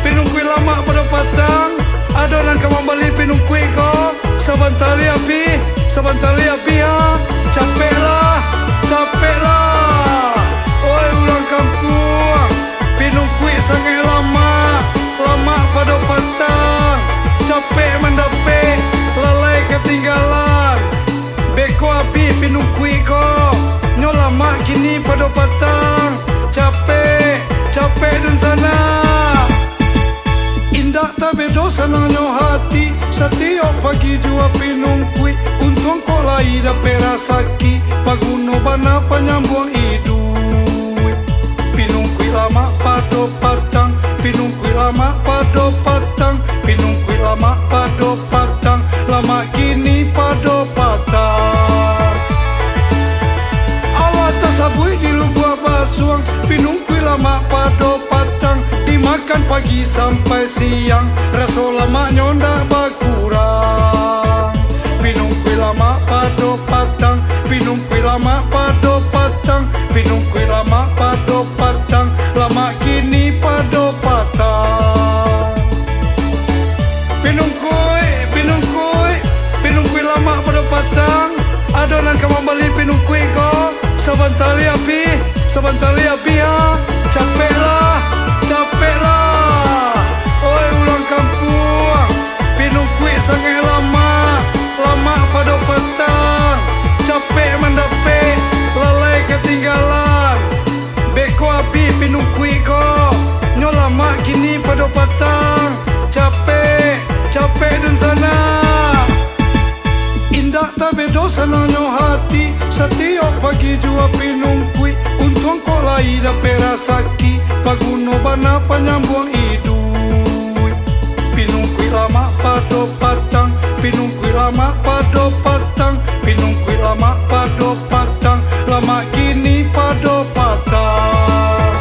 Pinungkui lama pada patang. Adonan kamang bali pinungkui ko. Saban tali api ha. Capek lah. Oi orang kampung. Pinungkui sangat lama pada patang. Capek mendapek, lalai ketinggalan. Beko api pinungkui ko. Nyo lama kini pada patang. Capek dan sana. Indah tak bedo senangnya hati. Setiap pagi jua pinungkui. Untung kau lai dapat rasaki. Paguno bana penyambung hidup. Pinungkui lama pada patang. Pinungkui lama pada patang. Pinungkui lama pada patang. Lama kini pada patang. Awak tersabui di lubua basuang. Pinungkui lama pada patang. Dimakan pagi sampai siang. Rasa lamanya ndak berkurang. Pinungkui lama pada patang. Pinungkui lama pada patang. Pinungkui lama pada patang. Lama kini pada patang. Pinungkui lama pada patang. Adonan kamang bali pinungkui ko. Saban tali api ha. Capek lah. Oi orang kampung. Pinungkui sangat lama pada patang. Capek mendapek, lalai ketinggalan. Beko api pinungkui ko. Nyo lama kini pada patang. Capek dan sana. Indah tak bedo senangnya hati. Setiap pagi jua pinungkui. Untung kau lai dapat rasaki. Paguno bana penyambung hidup. Pinungkui lama pada patang. Pinungkui lama pada patang. Pinungkui lama pada patang. Lama kini pada patang.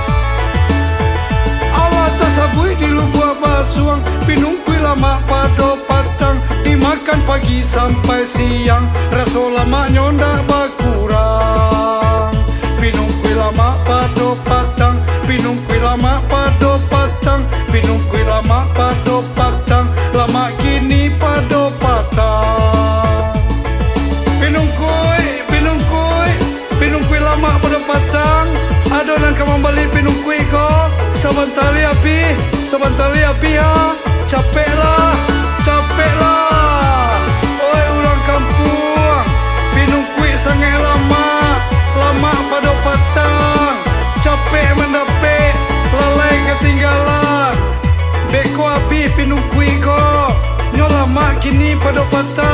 Awak tersabui di lubua basuang. Pinungkui lama pada patang. Dimakan pagi sampai siang. Rasa lamanya ndak berkurang. Pinungkui lama pada patang. Pinungkui lama pada patang. Pinungkui lama pada patang. Lama kini pada patang. Pinungkui lama pada patang. Adonan kamang bali pinungkui ko. Saban tali api ha. Capek lah. Oi orang kampung. Pinungkui sangat lama pada patang. Capek mendapek, lalai ketinggalan. Beko api pinungkui ko. Nyo lama kini pada patang.